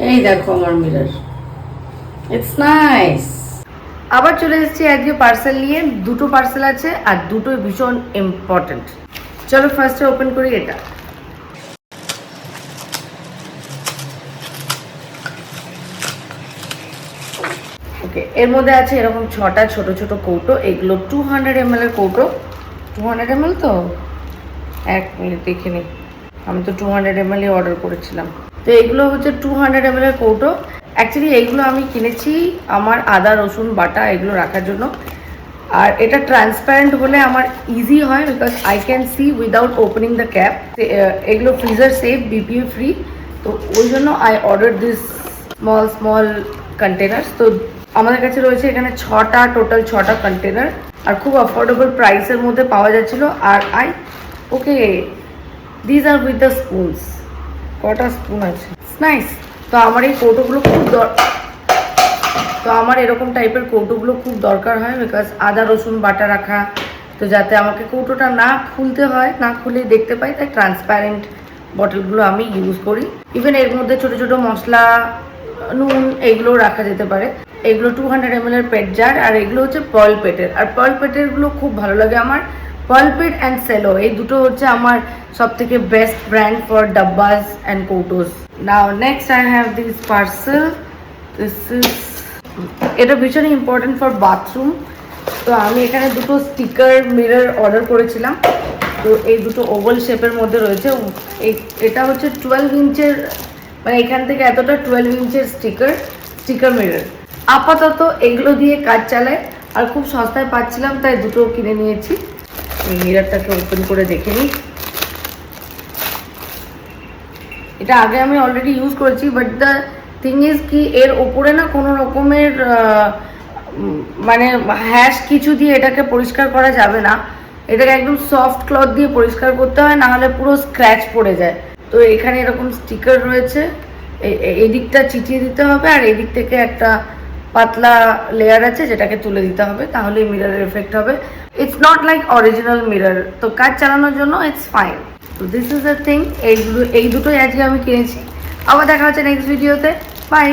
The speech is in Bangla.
এই দেখো আমার মিরর, ইটস নাইস। আবার চলে এসেছি আজকে পার্সেল নিয়ে। দুটো পার্সেল আছে আর দুটোই ভীষণ ইম্পর্টেন্ট। চলো ফার্স্টে ওপেন করি এটা। ওকে, এর মধ্যে আছে এরকম 6টা ছোট ছোট কৌটো। এগুলো 200 ml এর কৌটো। 200 ml তো, এক মিনিট দেখে নিই। আমি তো 200 ml অর্ডার করেছিলাম। তো এগুলো হচ্ছে 200 ml এর কৌটো। অ্যাকচুয়ালি এইগুলো আমি কিনেছি আমার আদা রসুন বাটা এগুলো রাখার জন্য। আর এটা ট্রান্সপারেন্ট হলে আমার ইজি হয়, because I can see without opening the cap. এগুলো ফ্রিজার সেফ, বিপিএ ফ্রি। তো ওই জন্য I order this small small containers. তো আমাদের কাছে রয়েছে এখানে টোটাল 6টা কন্টেনার, আর খুব অ্যাফোর্ডেবল প্রাইসের মধ্যে পাওয়া যাচ্ছিল। আর okay, these are with the spoons. কটা স্পুন আছে, নাইস। তো আমার এই কৌটোগুলো আমার এরকম টাইপের কৌটোগুলো খুব দরকার হয়, বিকজ আদা রসুন বাটা রাখা। তো যাতে আমাকে কৌটোটা না খুলতে হয়, না খুলে দেখতে পাই, তাই ট্রান্সপারেন্ট বটলগুলো আমি ইউজ করি। ইভেন এর মধ্যে ছোট ছোট মশলা, নুন এগুলো রাখা যেতে পারে। এগুলো 200 ml এর পেট জার, আর এগুলো হচ্ছে পার্ল পেটের। আর পার্ল পেটেরগুলো খুব ভালো লাগে আমার। পার্ল পেট অ্যান্ড সেলো এই দুটো হচ্ছে আমার সব থেকে best brand for dabbas and kautos. Now next I have this parcel. This is, এটা ভীষণ ইম্পর্টেন্ট ফর বাথরুম। তো আমি এখানে দুটো স্টিকার মিরর অর্ডার করেছিলাম। তো এই দুটো ওভাল শেপের মধ্যে রয়েছে। এটা হচ্ছে 12 ইঞ্চের, মানে এখান থেকে এতটা 12 ইঞ্চের স্টিকার মিরর। আপাতত এগুলো দিয়ে কাজ চালায়, আর খুব সস্তায় পাচ্ছিলাম, তাই দুটো কিনে নিয়েছি। এই মিররটাকে ওপেন করে দেখে নিই। এটা আগে আমি অলরেডি ইউজ করেছি, বাট দ্য থিং ইজ কি এর ওপরে না কোনো রকমের মানে হ্যাশ কিছু দিয়ে এটাকে পরিষ্কার করা যাবে না। এটাকে একদম সফট ক্লথ দিয়ে পরিষ্কার করতে হয়, না হলে পুরো স্ক্র্যাচ পড়ে যায়। তো এখানে এরকম স্টিকার রয়েছে, এই দিকটা চিটিয়ে দিতে হবে, আর এই দিক থেকে একটা পাতলা লেয়ার আছে যেটাকে তুলে দিতে হবে, তাহলে মিররের এফেক্ট হবে। It's not like original mirror, তো কাজ চালানোর জন্য ইটস ফাইন। তো দিস ইজ দ্য থিং। এই দুটোই আজকে আমি কিনেছি। আবার দেখা হচ্ছে নেক্সট ভিডিওতে। বাই।